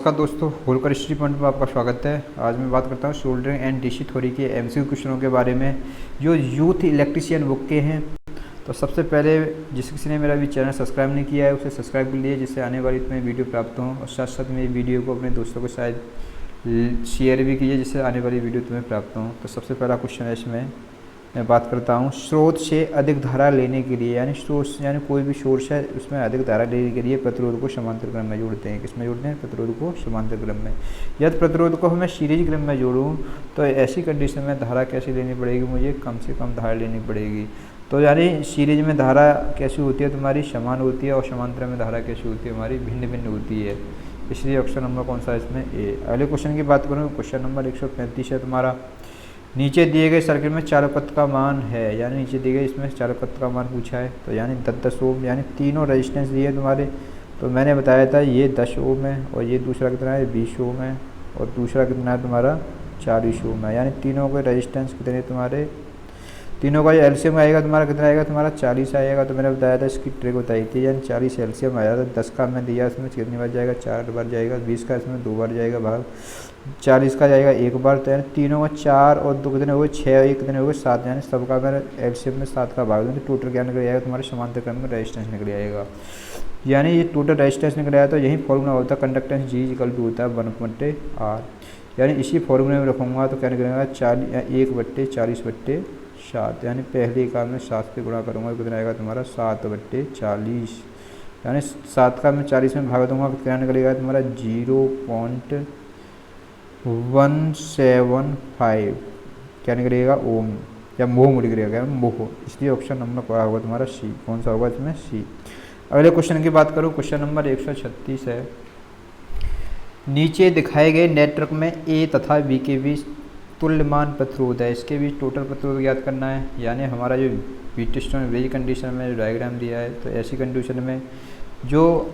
नमस्कार दोस्तों, Holkar history point में आपका स्वागत है। आज मैं बात करता हूँ सोल्डरिंग एंड डीसी थ्योरी के एमसीक्यू क्वेश्चनों के बारे में जो यूथ इलेक्ट्रीशियन बुक के हैं। तो सबसे पहले जिस किसी ने मेरा भी चैनल सब्सक्राइब नहीं किया है उसे सब्सक्राइब कर लीजिए, जिससे आने वाली तुम्हें वीडियो प्राप्त हो, और साथ साथ मेरी वीडियो को अपने दोस्तों के साथ शेयर भी कीजिए, जिससे आने वाली वीडियो तुम्हें प्राप्त हो। तो सबसे पहला क्वेश्चन है, इसमें मैं बात करता हूँ स्रोत से अधिक धारा लेने के लिए, यानी स्रोत यानी कोई भी सोर्स है उसमें अधिक धारा लेने के लिए प्रतिरोध को समांतर क्रम में जोड़ते हैं। किसमें जोड़ते हैं? प्रतिरोध को समांतर क्रम में। यदि प्रतिरोध को हमें सीरीज क्रम में जोड़ूँ तो ऐसी कंडीशन में धारा कैसे लेनी पड़ेगी? मुझे कम से कम धारा लेनी पड़ेगी। तो यानी सीरीज में धारा कैसी होती है तुम्हारी? समान होती है, और समांतर में धारा कैसी होती है हमारी? भिन्न भिन्न होती है। इसलिए ऑप्शन नंबर कौन सा है इसमें? ए। अगले क्वेश्चन की बात करूँ, क्वेश्चन नंबर 135 है तुम्हारा। नीचे दिए गए सर्किट में चालकत्व का मान है, यानी नीचे दिए गए इसमें चालकत्व का मान पूछा है। तो यानी 10 ओम, यानी तीनों रेजिस्टेंस दिए तुम्हारे। तो मैंने बताया था ये 10 ओम है, और ये दूसरा कितना है? 20 ओम है, और दूसरा कितना है तुम्हारा? 40 ओम है। यानी तीनों के रेजिस्टेंस कितने तुम्हारे? तीनों का एलसीएम आएगा तुम्हारा कितना आएगा? तुम्हारा 40 आएगा। तो मैंने बताया था इसकी ट्रिक बताई थी, यानी 40 एलसीएम आया था। 10 का मैं दिया, इसमें कितनी बार जाएगा? 4 बार जाएगा। 20 का इसमें 2 बार जाएगा भाग। 40 का जाएगा 1 बार। तो यानी तीनों का 4 और 2 कितने हो गए? 6 और 1 कितने हो गए? 7। यानी सबका मैंने एलसीएम में 7 का भाग दूँ तो टोटल क्या निकल आएगा तुम्हारे? समांतर क्रम में रेजिस्टेंस निकल आएगा। यानी ये टोटल रेजिस्टेंस निकल आया। तो यही फॉर्मूला होता है कंडक्टेंस जी इक्वल टू होता है 1/r। यानी इसी फॉर्मूले में रखूँगा तो क्या निकलेगा? 1/40 यानी पहले का मैं 7 से गुणा करूँगा तो कितना आएगा तुम्हारा? 7/40। यानी 7 का मैं 40 में भाग दूंगा तो कितना निकलेगा तुम्हारा? 0.175 क्या निकलेगा? ओम या मोह निकलेगा, मोह। इसलिए ऑप्शन नंबर क्या होगा तुम्हारा? सी। कौन सा होगा इसमें? सी। अगले क्वेश्चन की बात करूँ, क्वेश्चन नंबर 136 है। नीचे दिखाए गए नेटवर्क में ए तथा बी के बीच तुल्यमान प्रतिरोध है, इसके बीच टोटल प्रतिरोध ज्ञात करना है। यानी हमारा जो व्हीटस्टोन ब्रिज कंडीशन में जो डायग्राम दिया है, तो ऐसी कंडीशन में जो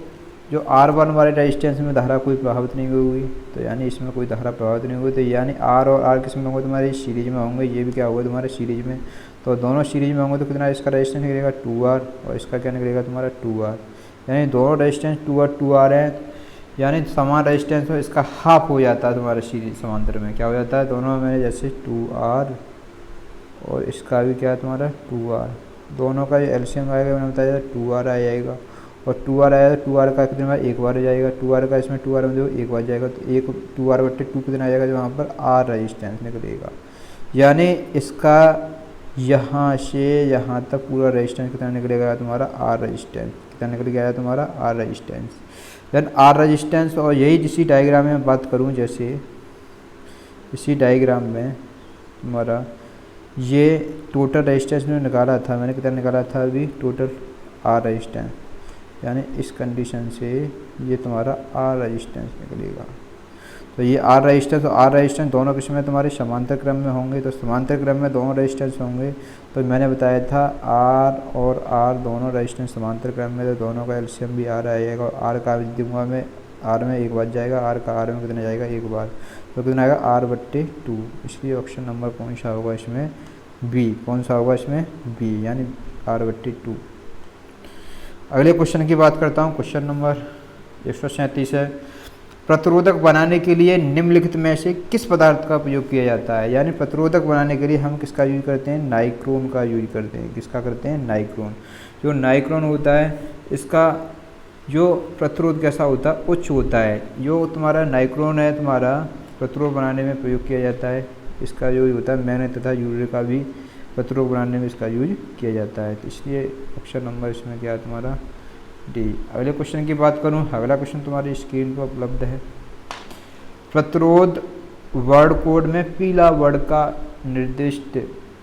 R1 वाले रेजिस्टेंस में धारा कोई प्रभावित नहीं होगी। तो यानी इसमें कोई धारा प्रभावित नहीं होगी। तो यानी R और R किस में होंगे तुम्हारे? सीरीज में होंगे। ये भी क्या होगा तुम्हारे? सीरीज में। तो दोनों सीरीज में होंगे तो कितना इसका रेजिस्टेंस निकलेगा? 2R, और इसका क्या निकलेगा तुम्हारा? 2R। यानी दोनों रेजिस्टेंस 2R है, यानी समान रेजिस्टेंस में इसका हाफ हो जाता है तुम्हारा सीरीज समांतर में। क्या हो जाता है? दोनों में जैसे 2R और इसका भी क्या है तुम्हारा? 2R। दोनों का एलसीएम आएगा, मैंने बताया 2R आ जाएगा, और 2R आया तो 2R का कितना? 1 बार जाएगा। 2R का इसमें 2R में जो 1 बार जाएगा तो 2R/2 कितना आ जाएगा? जो वहाँ पर R रेजिस्टेंस निकलेगा। यानी इसका यहाँ से यहाँ तक पूरा रेजिस्टेंस कितना निकलेगा तुम्हारा? R resistance. कितना निकल गया है तुम्हारा? R resistance. यानी R रेजिस्टेंस। और यही इसी डायग्राम में बात करूं, जैसे इसी डायग्राम में तुम्हारा ये टोटल रेजिस्टेंस में निकाला था मैंने, कितना निकाला था अभी? Total R resistance. यानी इस कंडीशन से ये तुम्हारा R रेजिस्टेंस निकलेगा। तो ये R रेजिस्टेंस और R रेजिस्टेंस दोनों किस में तुम्हारे? समांतर क्रम में होंगे। तो समांतर क्रम में दोनों रेजिस्टेंस होंगे। तो मैंने बताया था R और R दोनों रेजिस्टेंस समांतर क्रम में, तो दोनों का एलसीएम भी R आएगा। और R का भी दूंगा मैं, R में 1 बार जाएगा, R का R में कितना जाएगा? 1 बार। तो कितना आएगा? R/2। इसलिए ऑप्शन नंबर कौन सा होगा इसमें? बी। कौन सा होगा इसमें? बी, यानी R/2। अगले क्वेश्चन की बात करता हूँ, क्वेश्चन नंबर 137 है। प्रतिरोधक बनाने के लिए निम्नलिखित में से किस पदार्थ का प्रयोग किया जाता है? यानी प्रतिरोधक बनाने के लिए हम किसका यूज करते हैं? नाइक्रोन का यूज करते हैं। किसका करते हैं? नाइक्रोन। जो नाइक्रोन होता है इसका जो प्रतिरोध कैसा होता है? उच्च होता है। जो तुम्हारा नाइक्रोन है तुम्हारा प्रतिरोध बनाने में प्रयोग किया जाता है। इसका यूज होता है मैग्नेट तथा यूरिया का भी प्रतिरोध बनाने में इसका यूज किया जाता है। तो इसलिए ऑप्शन नंबर इसमें क्या है तुम्हारा? डी। अगले क्वेश्चन की बात करूं, अगला क्वेश्चन तुम्हारी स्क्रीन पर उपलब्ध है। प्रतिरोध वर्ड कोड में पीला वर्ड का निर्दिष्ट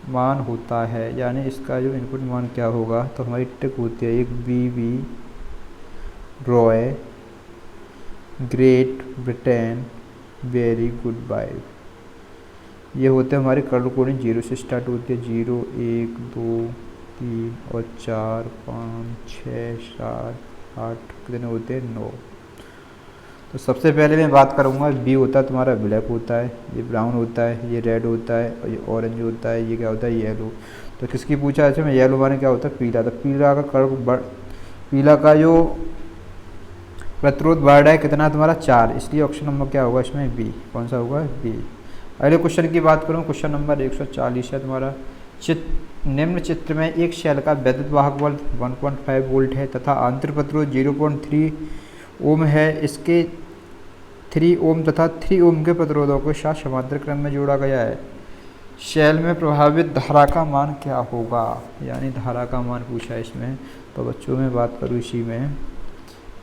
मान होता है, यानी इसका जो इनपुट मान क्या होगा? तो हमारी टिक होती है एक BB, Roy, great Britain, very good bye. ये होते हैं हमारे कलर कोडिंग। 0 से स्टार्ट होती है। 0, 1, 2, 3 और 4, 5, 6, 7, 8 कितने होते हैं? 9। तो सबसे पहले मैं बात करूँगा, बी होता है तुम्हारा ब्लैक होता है, ये ब्राउन होता है, ये रेड होता है, और ये ऑरेंज होता है, ये क्या होता है? येलो। तो किसकी पूछा है? येलो माने क्या होता है? पीला। तो पीला का कर्व पीला का जो प्रतिरोध बढ़ रहा है कितना तुम्हारा 4, इसलिए ऑप्शन नंबर क्या होगा इसमें बी। कौन सा होगा? बी। अगले क्वेश्चन की बात करूँ, क्वेश्चन नंबर 140 है तुम्हारा। निम्न चित्र में एक शेल का वैद्युत वाहक बल 1.5 वोल्ट है तथा आंतरिक प्रतिरोध 0.3 ओम है। इसके 3 ओम तथा 3 ओम के प्रतिरोधों के साथ समांतर क्रम में जोड़ा गया है। शेल में प्रभावित धारा का मान क्या होगा? यानी धारा का मान पूछा है इसमें। तो बच्चों में बात करूँ इसी में,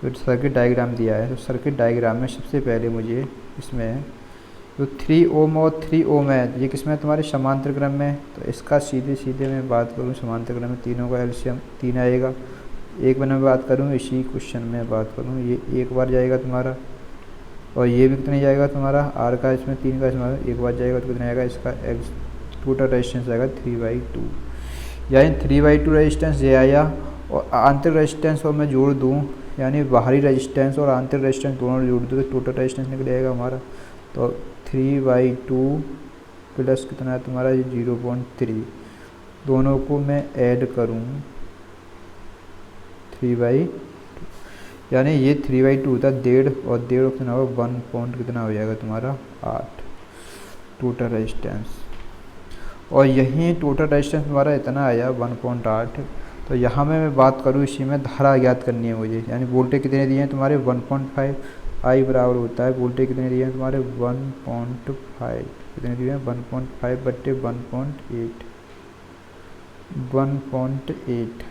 तो सर्किट डायग्राम दिया है। तो सर्किट डायग्राम में सबसे पहले मुझे इसमें जो 3 ओम और 3 ओम है, ये किसमें तुम्हारे समांतर क्रम में। तो इसका सीधे सीधे मैं बात करूँ समांतर क्रम में तीनों का एलसीएम 3 आएगा। एक बार मैं बात करूँ इसी क्वेश्चन में बात करूँ, ये एक बार जाएगा तुम्हारा, और ये भी कितने जाएगा तुम्हारा आर का, इसमें 3 का इसमें एक बार जाएगा तो कितना आएगा इसका एक्स टोटल रेजिस्टेंस आएगा 3/2। यानी 3/2 रेजिस्टेंस ये आया, और आंतरिक रेजिस्टेंस और मैं जोड़ दूँ, यानी बाहरी रेजिस्टेंस और आंतरिक रेजिस्टेंस दोनों जोड़ दूँ तो टोटल रेजिस्टेंस निकल जाएगा हमारा। तो 3/2 प्लस कितना है तुम्हारा ये 0.3, दोनों को मैं ऐड करूँ 3/2, यानी ये 3/2 होता है 1.5, और 1.5 कितना होगा 1 पॉइंट कितना हो जाएगा तुम्हारा 8 टोटल रेजिस्टेंस। और यही टोटल रेजिस्टेंस तुम्हारा इतना आया 1.8। तो यहाँ में मैं बात करूँ इसी में धारा ज्ञात करनी है मुझे, यानी वोल्टेज कितने दिए हैं तुम्हारे 1.5, आई बराबर होता है वोल्टेज कितने दिए हैं तुम्हारे 1.5, कितने दिए हैं 1.5 बट्टे 1.8, 1.8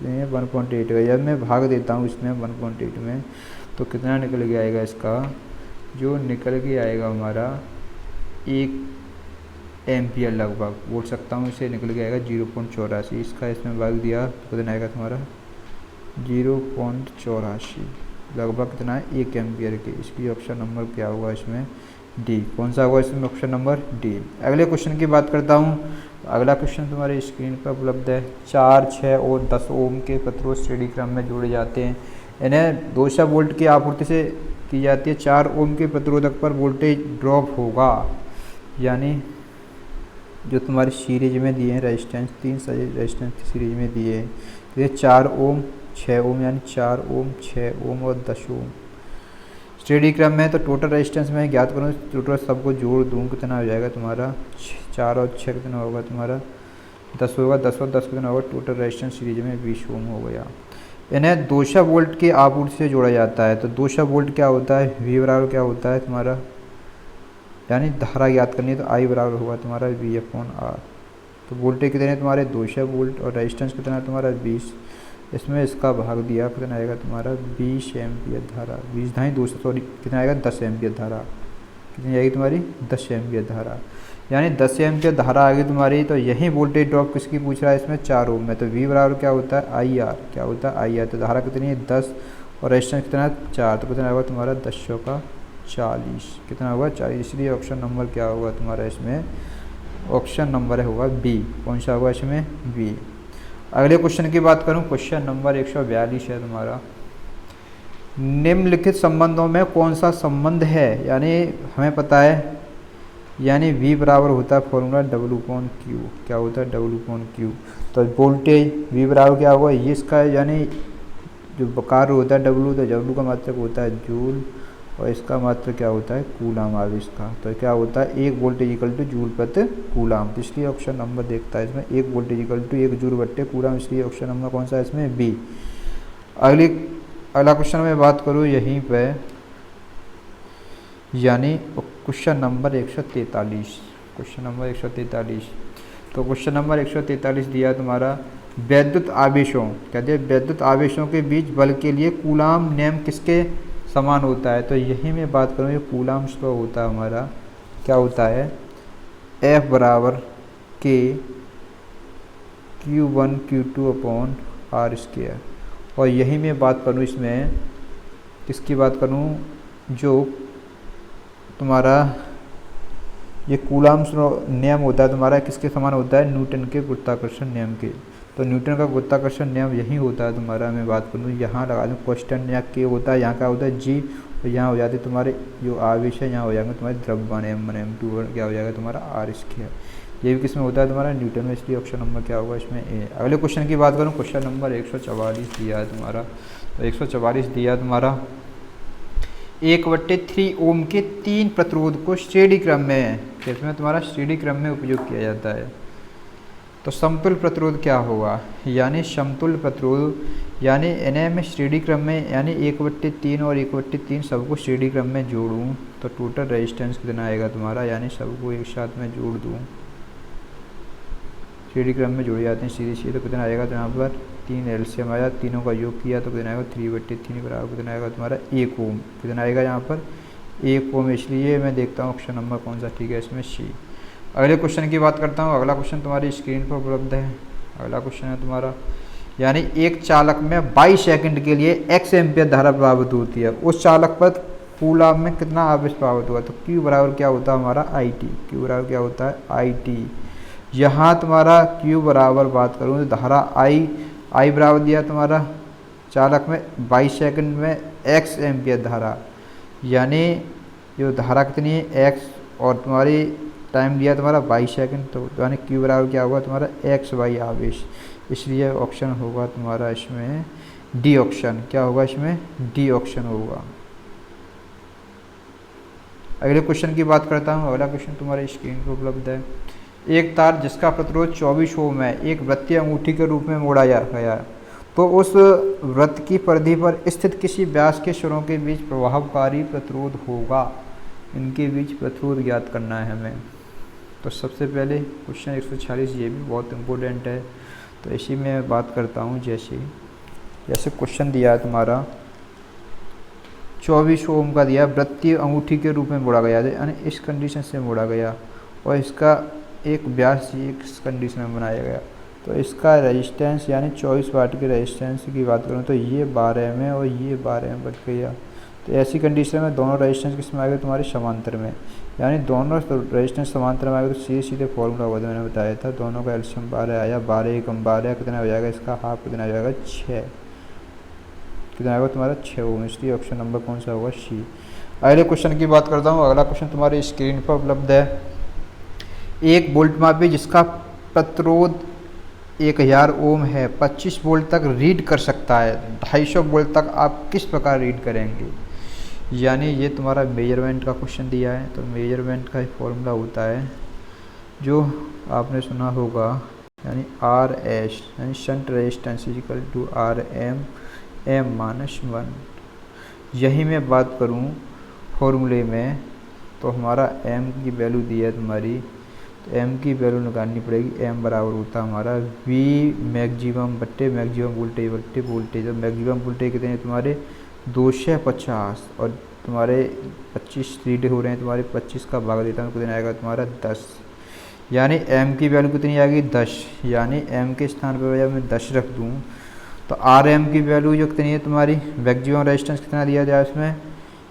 1.8 का, जब मैं भाग देता हूँ इसमें 1.8 में तो कितना निकल के आएगा इसका, जो निकल के आएगा हमारा 1 एम्पियर लगभग बोल सकता हूँ, इसे निकल के आएगा 0.84। इसका इसमें भाग दिया तो कितना आएगा तुम्हारा 0.84, लगभग कितना है 1 एम्पियर के। इसलिए ऑप्शन नंबर क्या होगा इसमें डी। कौन सा होगा इसमें ऑप्शन नंबर डी। अगले क्वेश्चन की बात करता हूँ। अगला क्वेश्चन तुम्हारे स्क्रीन पर उपलब्ध है। 4, 6 और 10 ओम के प्रतिरोध श्रेणी क्रम में जोड़े जाते हैं। इन्हें 200 वोल्ट की आपूर्ति से की जाती है। 4 ओम के प्रतिरोधक पर वोल्टेज ड्रॉप होगा, यानी जो तुम्हारी सीरीज में दिए हैं रेजिस्टेंस, 3 रेजिस्टेंस सीरीज में दिए हैं। तो ये 4 ओम 6 ओम, यानी 4 ओम 6 ओम और 10 ओम श्रेणी क्रम में। तो टोटल रेजिस्टेंस में ज्ञात करूँ, टोटल सबको जोड़ दूँ कितना हो जाएगा तुम्हारा 4 और 6 कितना होगा तुम्हारा 10 होगा, 10 और 10 कितना होगा टोटल रेजिस्टेंस सीरीज में 20 ओम हो गया। इन्हें 200 वोल्ट की आपूर्ति से जोड़ा जाता है। तो 200 वोल्ट क्या होता है, वी बराबर क्या होता है तुम्हारा, यानी धारा ज्ञात करनी है तो आई बराबर होगा तुम्हारा V/R। तो वोल्टेज कितने तुम्हारे 200 वोल्ट और रेजिस्टेंस कितना है तुम्हारा 20, इसमें इसका भाग दिया कितना आएगा तुम्हारा 20 एम्पियर धारा, 20 ढाई 200 सॉरी कितना आएगा 10 एम्पियर धारा, कितनी आएगी तुम्हारी 10 एम्पियर धारा, यानी 10 एम्पियर धारा आ गई तुम्हारी। तो यही वोल्टेज ड्रॉप किसकी पूछ रहा है इसमें 4 ओम में। तो V बराबर क्या होता है IR, क्या होता है IR। तो धारा कितनी है 10 और रेजिस्टेंस कितना है 4, तो कितना होगा तुम्हारा 10 का 40, कितना होगा 40। इसलिए ऑप्शन नंबर क्या होगा तुम्हारा इसमें, ऑप्शन नंबर होगा बी। कौन सा होगा इसमें बी। अगले क्वेश्चन की बात करूं, क्वेश्चन नंबर 142 है तुम्हारा। निम्नलिखित संबंधों में कौन सा संबंध है, यानी हमें पता है, यानी V बराबर होता है फॉर्मूला W/Q, क्या होता है W/Q। तो वोल्टेज V बराबर क्या होगा, ये इसका यानी जो कार्य होता है W, तो W का मात्रक होता है जूल और इसका मात्रक क्या होता है कूलाम आवेश का। तो क्या होता है 1 वोल्टेज इक्वल टू जूल प्रति कूलाम। तो इसलिए ऑप्शन नंबर देखता है इसमें 1 वोल्टेज इक्वल टू 1 जूल बट्टे कूलाम, इसलिए ऑप्शन नंबर कौन सा है इसमें बी। अगला क्वेश्चन में बात करूँ यहीं पे, यानी क्वेश्चन नंबर 143, क्वेश्चन नंबर 143। तो क्वेश्चन नंबर 143 दिया तुम्हारा वैद्युत आवेशों, कहते हैं वैद्युत आवेशों के बीच बल के लिए कूलाम नियम किसके समान होता है। तो यही मैं बात करूँ, ये कूलाम लॉ होता है हमारा, क्या होता है F बराबर K Q1 Q2/R²। और यही मैं बात करूँ इसमें किसकी बात करूँ, जो तुम्हारा ये कूलाम नियम होता है तुम्हारा किसके समान होता है, न्यूटन के गुरुत्वाकर्षण नियम के। तो न्यूटन का गुरुत्वाकर्षण नियम यही होता है तुम्हारा, मैं बात करूँ यहाँ लगा दूँ क्वेश्चन, या के होता है यहाँ का होता है जी, और यहाँ हो जाते तुम्हारे जो आवेश है यहाँ हो जाएंगे तुम्हारे द्रव्यमान M1 M2 क्या हो जाएगा तुम्हारा R²। ये भी किसमें होता है तुम्हारा न्यूटन में, इसलिए ऑप्शन नंबर क्या होगा इसमें ए। अगले क्वेश्चन की बात करूँ, क्वेश्चन नंबर 144 दिया है तुम्हारा। तो 144 दिया तुम्हारा 1/3 ओम के 3 प्रतिरोध को श्रेणी क्रम में, इसमें तुम्हारा श्रेणी क्रम में उपयोग किया जाता है। तो समतुल्य प्रतिरोध क्या होगा, यानी समतुल्य प्रतिरोध यानी इन्हें मैं श्रेणी क्रम में यानी 1/3 और 1/3 सबको श्रेणी क्रम में जोड़ूं तो टोटल रेजिस्टेंस कितना आएगा तुम्हारा, यानी सबको एक साथ में जोड़ दूं, श्रेणी क्रम में जोड़े जाते हैं सीधे सीधे, तो कितना आएगा, तो यहाँ पर 3 एलसीएम आया, तीनों का योग किया तो कितना आएगा 3/3 बराबर कितना आएगा तुम्हारा 1 ओम, कितना आएगा यहाँ पर 1 ओम। इसलिए मैं देखता हूँ ऑप्शन नंबर कौन सा ठीक है इसमें, सी। अगले क्वेश्चन की बात करता हूँ। अगला क्वेश्चन तुम्हारी स्क्रीन पर उपलब्ध है। अगला क्वेश्चन है तुम्हारा, यानी एक चालक में 22 सेकंड के लिए x एम्पियर धारा प्रभावित होती है, उस चालक पर कूलम्ब में कितना आवेश प्रभावित हुआ, तो Q बराबर क्या होता है हमारा IT, Q बराबर क्या होता है IT। यहाँ तुम्हारा Q बराबर बात करूँ तो धारा I बराबर दिया तुम्हारा चालक में 22 सेकंड में x एम्पियर धारा, यानी जो धारा कितनी है x, और तुम्हारी टाइम दिया तुम्हारा 22 सेकंड, तो यानी Q बराबर क्या होगा तुम्हारा x/y आवेश। इसलिए ऑप्शन होगा तुम्हारा इसमें डी ऑप्शन। क्या होगा इसमें, डी ऑप्शन होगा। अगले क्वेश्चन की बात करता हूँ। अगला क्वेश्चन तुम्हारे स्क्रीन पर उपलब्ध है। एक तार जिसका प्रतिरोध 24 ओम है एक वृत्तीय अंगूठी के रूप में मोड़ा गया, तो उस वृत्त की परिधि पर स्थित किसी व्यास के सिरों के बीच प्रभावकारी प्रतिरोध होगा। इनके बीच प्रतिरोध ज्ञात करना है हमें। तो सबसे पहले क्वेश्चन 146 ये भी बहुत इम्पोर्टेंट है, तो इसी में बात करता हूँ। जैसे क्वेश्चन दिया है तुम्हारा 24 ओम का दिया, वृत्तीय अंगूठी के रूप में मोड़ा गया, यानी इस कंडीशन से मोड़ा गया, और इसका एक व्यास इस कंडीशन में बनाया गया, तो इसका रेजिस्टेंस यानी 24 वाट के रेजिस्टेंस की बात करूँ तो ये 12 में और ये 12 में बढ़ गया। तो ऐसी कंडीशन में दोनों रेजिस्टेंस किस में आएगा तुम्हारे समांतर में, यानी दोनों रेजिस्टेंस समांतर में आएगा, तो सीधे सीधे फॉर्मूला होगा मैंने बताया था। दोनों का एलसीएम 12 आया, 12 कम 12 कितना हो जाएगा, इसका हाफ कितना हो जाएगा 6, कितना आएगा तुम्हारा 6 ओम। इसलिए ऑप्शन नंबर कौन सा होगा, सी। अगले क्वेश्चन की बात करता हूँ। अगला क्वेश्चन तुम्हारे स्क्रीन पर उपलब्ध है। एक वोल्ट मापी जिसका प्रतिरोध 1000 ओम है 25 वोल्ट तक रीड कर सकता है, 250 वोल्ट तक आप किस प्रकार रीड करेंगे। यानी ये तुम्हारा मेजरमेंट का क्वेश्चन दिया है। तो मेजरमेंट का एक फॉर्मूला होता है जो आपने सुना होगा, यानी RS यानी shunt resistance equal to RM M-1। यही मैं बात करूं फॉर्मूले में, तो हमारा M की वैल्यू दी है तुम्हारी, तो M की वैल्यू निकालनी पड़ेगी। M बराबर होता है हमारा V मैक्सिमम बट्टे मैक्सिमम वोल्टेज बट्टे वोल्टेज। तो मैक्सिमम वोल्टेज कितने हैं तुम्हारे 250, और तुम्हारे 25 रीड हो रहे हैं तुम्हारे, 25 का भाग देता हूँ कितना आएगा तुम्हारा 10, यानी M की वैल्यू कितनी आएगी 10, यानी M के स्थान पर जब मैं 10 रख दूँ तो RM की वैल्यू जो कितनी है तुम्हारी, मैक्सिमम रेजिस्टेंस कितना दिया जाए उसमें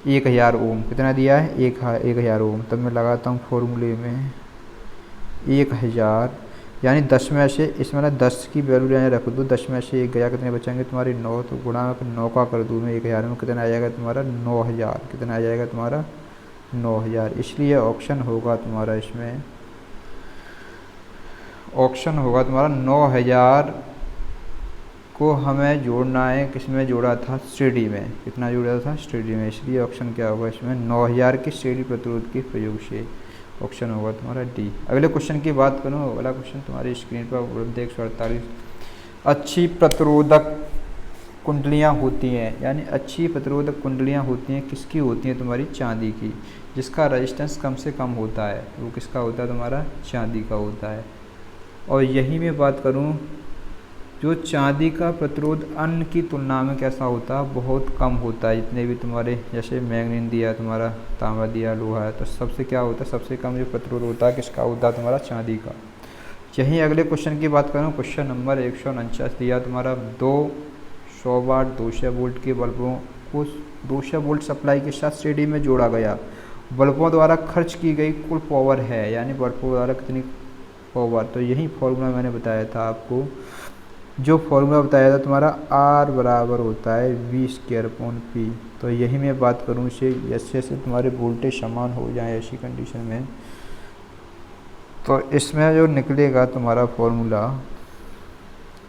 1000 ओम, कितना दिया है 1000 ओम। तब मैं लगाता हूँ फॉर्मूले में 1000, यानी 10 में से इसमें ना 10 की वैल्यू यहाँ रख दूँ, 10 में से 1 गया, कितने बचेंगे तुम्हारे 9, तो गुणा 9 का कर दूँ मैं 1000 में, कितना आ जाएगा तुम्हारा 9000, कितना आ जाएगा तुम्हारा 9000। इसलिए ऑप्शन होगा तुम्हारा इसमें, ऑप्शन होगा तुम्हारा 9000 को हमें जोड़ना है, किस में जोड़ा था श्रेणी में, कितना जोड़ा था श्रेणी में। इसलिए ऑप्शन क्या होगा इसमें 9000 के श्रेणी प्रतिरोध के प्रयोग से, ऑप्शन होगा तुम्हारा डी। अगले क्वेश्चन की बात करूँ। अगला क्वेश्चन तुम्हारी स्क्रीन पर उपलब्ध है 148। अच्छी प्रतिरोधक कुंडलियाँ होती हैं, यानी अच्छी प्रतिरोधक कुंडलियाँ होती हैं किसकी होती हैं तुम्हारी, चांदी की, जिसका रेजिस्टेंस कम से कम होता है, वो किसका होता है तुम्हारा चांदी का होता है। और यही मैं बात करूँ, जो चांदी का प्रतिरोध अन्य की तुलना में कैसा होता है, बहुत कम होता है। जितने भी तुम्हारे जैसे मैग्नीन दिया तुम्हारा, तांबा दिया, लोहा है, तो सबसे क्या होता है, सबसे कम जो प्रतिरोध होता है किसका होता है तुम्हारा चांदी का। यहीं अगले क्वेश्चन की बात करूँ, क्वेश्चन नंबर 149 दिया तुम्हारा, 200 वाट 200 वोल्ट के बल्बों को 200 वोल्ट सप्लाई के साथ श्रेणी में जोड़ा गया, बल्बों द्वारा खर्च की गई कुल पावर है, यानी बल्बों द्वारा कितनी पावर। तो यही फॉर्मूला मैंने बताया था आपको, जो फॉर्मूला बताया था तुम्हारा R बराबर होता है V²/P। तो यही मैं बात करूँ इसे जैसे तुम्हारे वोल्टेज समान हो जाए ऐसी कंडीशन में, तो इसमें जो निकलेगा तुम्हारा फॉर्मूला,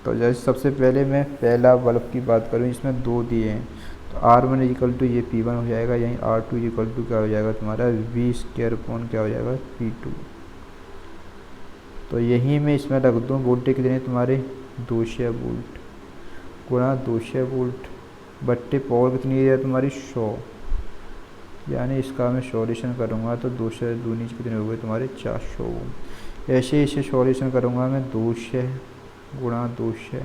तो जैसे सबसे पहले मैं पहला बल्ब की बात करूँ, इसमें 2 दिए हैं, तो R1 इक्वल टू ये P1 हो जाएगा, यहीं R2 इक्वल टू क्या हो जाएगा तुम्हारा V² अपॉन क्या हो जाएगा P2। तो यहीं मैं इसमें रख दूँ वोल्टेज कितने तुम्हारे 200 वोल्ट गुणा 200 वोल्ट बट्टे पावर कितनी है तुम्हारी 100, यानी इसका मैं सॉल्यूशन करूँगा तो 200 दूनी कितने हो गए तुम्हारे 400 ओम। ऐसे इसे सॉल्यूशन करूँगा मैं 200 गुणा 200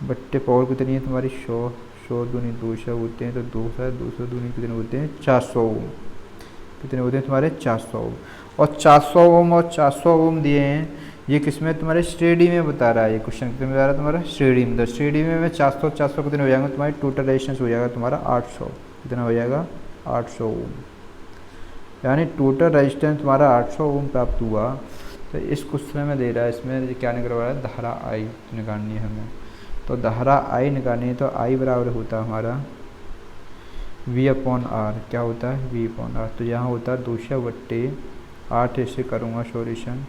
बट्टे पावर कितनी है तुम्हारी 100, 100 दूनी 200 होते हैं तो 200 दूनी कितने होते हैं 400 ओम, कितने होते हैं तुम्हारे 400 ओम। और 400 ओम और 400 ओम दिए हैं, ये किसमें तुम्हारे श्रेणी में बता रहा है, ये क्वेश्चन कितने में बता रहा है तुम्हारा श्रेणी में। तो श्रेणी में 400 400 कितने हो जाएंगे तुम्हारी टोटल रेजिस्टेंस हो जाएगा तुम्हारा 800, कितना हो जाएगा 800 ओम, यानी टोटल रेजिस्टेंस तुम्हारा 800 ओम प्राप्त हुआ। तो इस क्वेश्चन में दे रहा है, इसमें क्या निकलवा रहा है धारा आई निकालनी है हमें। तो धारा आई निकालनी है तो आई बराबर होता है हमारा V अपॉन आर, क्या होता है V अपॉन आर। तो यहाँ होता है 200 बट्टे 8, ऐसे करूँगा सॉल्यूशन,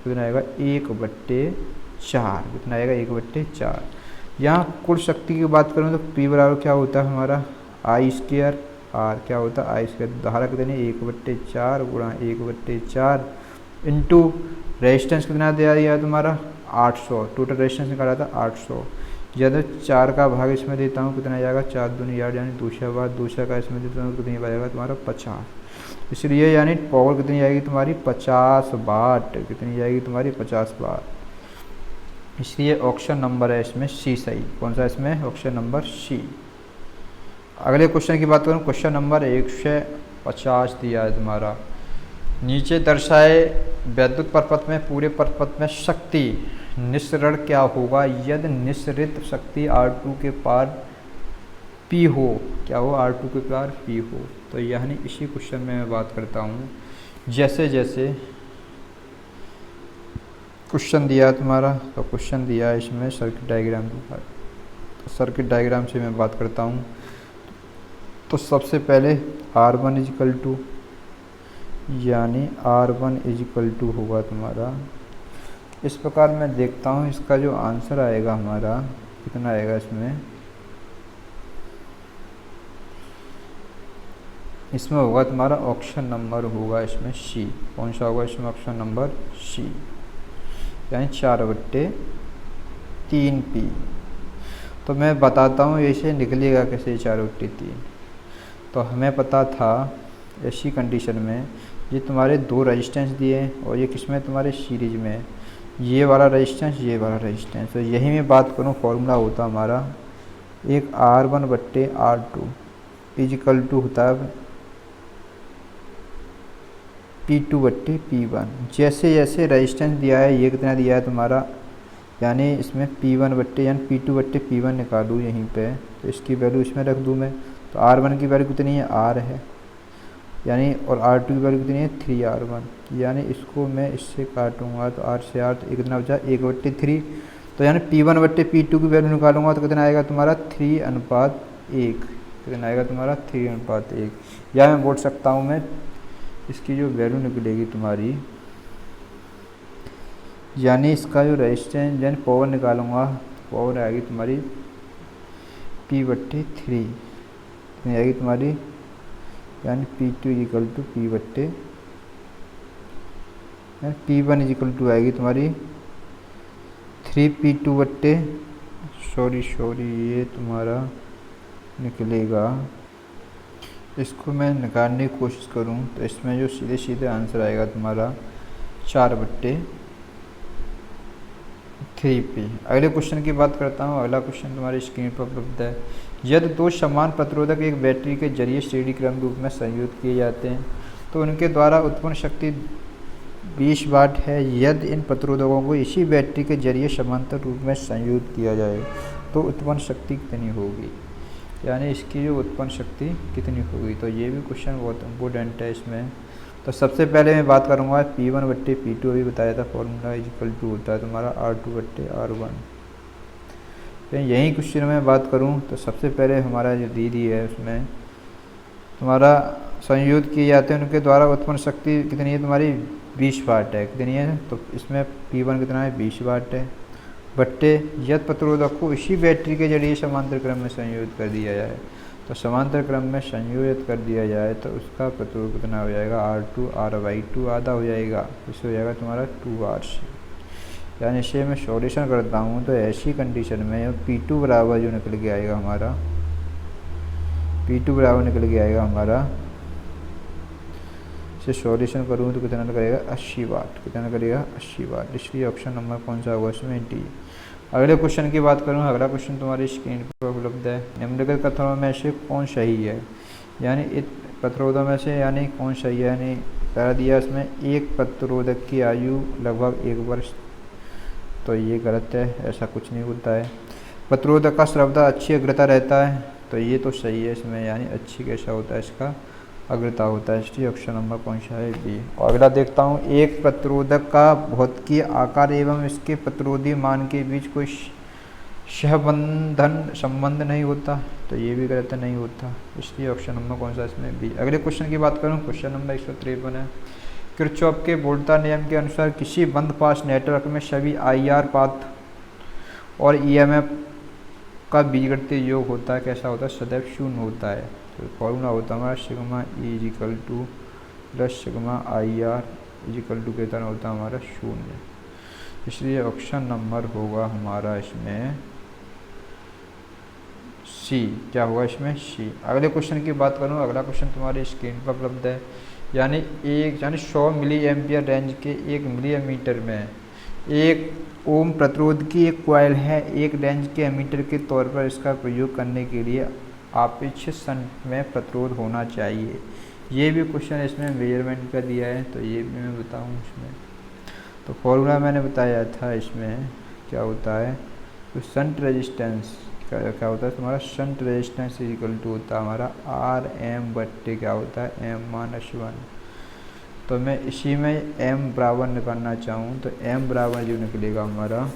कितना आएगा 1/4, कितना आएगा 1/4। यहाँ कुल शक्ति की बात करूँ तो P बराबर क्या होता है हमारा I², R क्या होता है I²। धारा कितने 1/4 गुणा 1/4 इंटू रेजिस्टेंस कितना दिया है तुम्हारा 800, टोटल रेजिस्टेंस निकाला था 800। जब 4 का भाग इसमें देता हूँ कितना जाएगा 4 दूनी 8, यानी 200 बार 200 का इसमें देता हूँ कितनी जाएगा तुम्हारा 50। इसलिए यानी पावर कितनी आएगी तुम्हारी 50 वाट, कितनी जाएगी तुम्हारी 50 वाट। इसलिए ऑप्शन नंबर है इसमें सी सही। कौन सा इसमें ऑप्शन नंबर सी। अगले क्वेश्चन की बात करूँ, क्वेश्चन नंबर 150 दिया है तुम्हारा। नीचे दर्शाए वैद्युत परपथ में पूरे परपथ में शक्ति निस्सरण क्या होगा यदि निस्सरित शक्ति R2 के पार P हो, क्या हो R2 के पार P हो। तो यानी इसी क्वेश्चन में मैं बात करता हूँ, जैसे जैसे क्वेश्चन दिया तुम्हारा, तो क्वेश्चन दिया है इसमें सर्किट डायग्राम के बाद, तो सर्किट डायग्राम से मैं बात करता हूँ। तो सबसे पहले R1 इजिकल टू, यानी R1 इजिकल टू होगा तुम्हारा इस प्रकार। मैं देखता हूँ इसका जो आंसर आएगा हमारा कितना आएगा इसमें होगा तुम्हारा ऑप्शन नंबर होगा इसमें सी। कौन सा होगा इसमें ऑप्शन नंबर सी, यानी 4/3P। तो मैं बताता हूँ ऐसे निकलेगा कैसे 4/3। तो हमें पता था ऐसी कंडीशन में ये तुम्हारे 2 रेजिस्टेंस दिए और ये किसमें तुम्हारे सीरीज में, ये वाला रेजिस्टेंस ये वाला रेजिस्टेंस। तो यही मैं बात करूँ फॉर्मूला होता हमारा एक R1/R2 इजिकल टू होता है P2/P1। जैसे जैसे रेजिस्टेंस दिया है, ये कितना दिया है तुम्हारा, यानी इसमें P1 यानी P2/P1 निकालूँ यहीं पे, तो इसकी वैल्यू इसमें रख दूँ मैं। तो R1 की वैल्यू कितनी है R है, यानी और R2 की वैल्यू कितनी है 3R1, यानी इसको मैं इससे काटूंगा तो R से R तो कितना बचा 1/3। तो यानी P1/P2 की वैल्यू निकालूंगा तो कितना आएगा तुम्हारा 3:1, कितना आएगा तुम्हारा 3:1। या मैं बोल सकता हूँ मैं इसकी जो वैल्यू निकलेगी तुम्हारी, यानी इसका जो रेजिस्टेंस यानी पावर निकालूंगा, पावर आएगी तुम्हारी P/3, कितनी आएगी तुम्हारी, यानी P2 is equal to P1 is equal to आएगी तुम्हारी 3P2 सॉरी ये तुम्हारा निकलेगा। इसको मैं निकालने की कोशिश करूं तो इसमें जो सीधे सीधे आंसर आएगा तुम्हारा 4/3P। अगले क्वेश्चन की बात करता हूं। अगला क्वेश्चन तुम्हारी स्क्रीन पर उपलब्ध है। यदि 2 समान प्रतिरोधक एक बैटरी के जरिए श्रेणी क्रम रूप में संयुक्त किए जाते हैं तो उनके द्वारा उत्पन्न शक्ति 20 वाट है। यदि इन प्रतिरोधकों को इसी बैटरी के जरिए समांतर रूप में संयुक्त किया जाए तो उत्पन्न शक्ति कितनी होगी, यानी इसकी जो उत्पन्न शक्ति कितनी होगी। तो ये भी क्वेश्चन बहुत इम्पोर्टेंट है इसमें। तो सबसे पहले मैं बात करूँगा P1/P2, अभी बताया था फॉर्मूला इजिकल टू होता है तुम्हारा R2/R1। यही क्वेश्चन में बात करूं तो सबसे पहले हमारा जो दी है उसमें तुम्हारा संयुक्त किए जाते हैं उनके द्वारा उत्पन्न शक्ति कितनी है तुम्हारी 20 वाट है, कितनी है। तो इसमें P1 कितना है 20 वाट है बट्टे यद प्रतिरोधक को इसी बैटरी के जरिए समांतर क्रम में संयोजित कर दिया जाए। तो समांतर क्रम में संयोजित कर दिया जाए तो उसका प्रतिरोध कितना हो जाएगा, R2 R/2 आधा हो जाएगा, इससे हो जाएगा तुम्हारा 2RC। यानी इसे मैं सॉल्यूशन करता हूँ तो ऐसी कंडीशन में P2 बराबर जो निकल के आएगा हमारा, P2 बराबर निकल के आएगा हमारा, इसे सॉल्यूशन करूँ तो कितना करेगा 80 वाट, कितना करेगा 80 वाट। इसलिए ऑप्शन नंबर कौन सा होगा इसमें, डी। अगले क्वेश्चन की बात करूँ, अगला क्वेश्चन तुम्हारी स्क्रीन पर उपलब्ध है। निम्नलिखित कथनों में से कौन सही है, यानी इस प्रतिरोधों में से यानी कौन सही है। यानी पहला दिया इसमें एक प्रतिरोधक की आयु लगभग 1 वर्ष, तो ये गलत है, ऐसा कुछ नहीं होता है। प्रतिरोधक का सर्वदा अच्छी अग्रता रहता है, तो ये तो सही है इसमें, यानी अच्छी कैसा होता है, इसका अग्रता होता है। इसलिए ऑप्शन नंबर कौन सा है, बी। और अगला देखता हूँ, एक प्रतिरोधक का भौतिकीय आकार एवं इसके प्रतिरोधी मान के बीच कोई सहबंधन संबंध नहीं होता, तो ये भी गलत है, नहीं होता। इसलिए ऑप्शन नंबर कौन सा इसमें, बी। अगले क्वेश्चन की बात करूँ, क्वेश्चन नंबर 153 है। किरचॉफ के वोल्टा नियम के अनुसार किसी बंद पास नेटवर्क में सभी IR पाथ और EMF का बीजगणितीय योग होता है, कैसा होता है, सदैव शून्य होता है। तो फॉर्मूला होता है हमारा sigma E = plus sigma IR = कितना होता है हमारा 0। इसलिए ऑप्शन नंबर होगा हमारा इसमें सी। क्या होगा इसमें, सी। अगले क्वेश्चन की बात करूँ, अगला क्वेश्चन तुम्हारी स्क्रीन पर उपलब्ध है। यानी 100 मिली एम्पियर रेंज के 1 मिली एमीटर में 1 ओम प्रतिरोध की एक कॉइल है। एक रेंज के एमीटर के तौर पर इसका प्रयोग करने के लिए अपेक्षित शंट में प्रतिरोध होना चाहिए। ये भी क्वेश्चन इसमें मेजरमेंट का दिया है, तो ये भी मैं बताऊँ इसमें। तो फॉर्मूला मैंने बताया था इसमें क्या होता है, तो शंट रेजिस्टेंस क्या होता है तुम्हारा, शंट रेजिस्टेंस = होता है हमारा RM बट्टे क्या होता है M-1। तो मैं इसी में M बराबर निकालना चाहूँ तो M बराबर जो निकलेगा हमारा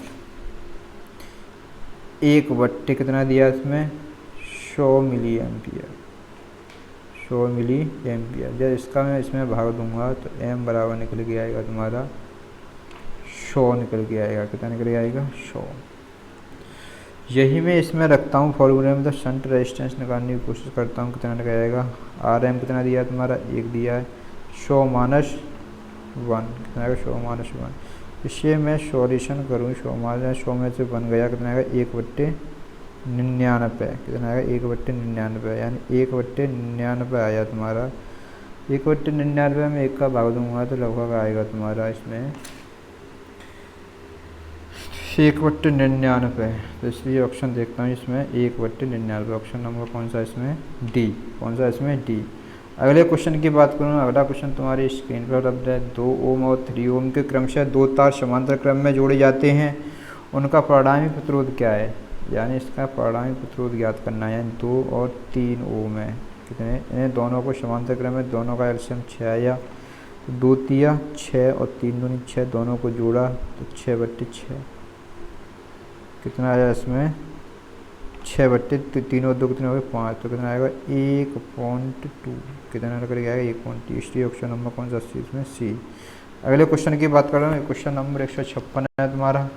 1 बट्टे कितना दिया इसमें 100 मिली एम्पियर, 100 मिली एम्पियर। जब इसका मैं इसमें भाग दूंगा तो M बराबर निकल के आएगा तुम्हारा 100 निकल के आएगा, कितना निकल के आएगा 100। यही मैं इसमें रखता हूँ फॉर्मूले में, तो शंट रेजिस्टेंस निकालने की कोशिश करता हूँ, कितना निकल आएगा। RM कितना दिया है तुम्हारा 1 दिया है, 100 - 1 कितना आएगा 100 - 1। इससे मैं सॉल्यूशन करूँ, 100 में से बन गया कितना आएगा 1/99, कितना आएगा 1/99, यानी 1/99 आया तुम्हारा। 1/99 में 1 का भाग दूंगा तो लगभग आएगा तुम्हारा इसमें 1/99। तो इसलिए ऑप्शन देखता हूँ इसमें 1/99। ऑप्शन नंबर कौन सा इसमें, डी। कौन सा इसमें, डी। अगले क्वेश्चन की बात करूँ, अगला क्वेश्चन तुम्हारी स्क्रीन पर उपलब्ध है। 2 ओम और 3 ओम के क्रमशः 2 तार समांतर क्रम में जोड़े जाते हैं, उनका परिणामी प्रतिरोध क्या है। यानी इसका परिणामी प्रतिरोध ज्ञात करना है। 2 और 3 ओम है, कितने, इन्हें दोनों को समांतर क्रम में दोनों का एलसीएम 6 आया, 2 तिया 6 और 3 दूनी 6, दोनों को जोड़ा तो 6/6 कितना आया इसमें 6/3 और 2 कितने हो गए 5, तो कितना आएगा 1.2, कितना करके आएगा 1.2। इसलिए ऑप्शन नंबर कौन सा इसमें, सी। अगले क्वेश्चन की बात कर रहा हूँ, क्वेश्चन नंबर 156 है तुम्हारा।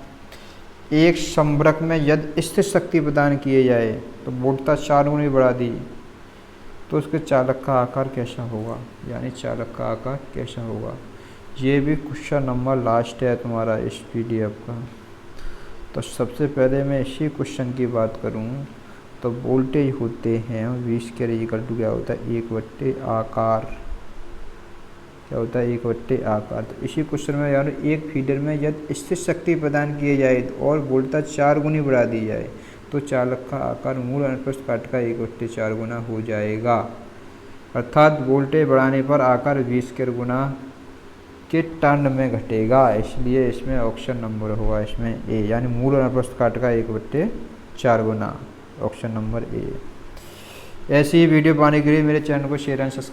एक संवरक में यदि स्थिर शक्ति प्रदान किए जाए तो वोल्टता 4 गुनी बढ़ा दी तो उसके चालक का आकार कैसा होगा, यानी चालक का आकार कैसा होगा। ये भी क्वेश्चन नंबर लास्ट है तुम्हारा इस PDF का। तो सबसे पहले मैं इसी क्वेश्चन की बात करूं तो वोल्टेज होते हैं V² क्या होता है 1 आकार, क्या होता है 1 आकार। तो इसी क्वेश्चन में यार एक फीडर में यदि स्थिर शक्ति प्रदान किए जाए और वोल्टता 4 गुनी बढ़ा दी जाए तो चालक का आकार मूल अनुप्रस्थ काट का 1/4 गुना हो जाएगा। अर्थात वोल्टेज बढ़ाने पर आकार V² गुना के टर्न में घटेगा। इसलिए इसमें ऑप्शन नंबर होगा इसमें ए, यानी मूल अनुप्रस्थ काट का 1/4 गुना, ऑप्शन नंबर ए। ऐसी ही वीडियो पाने के लिए मेरे चैनल को शेयर एंड सब्सक्राइब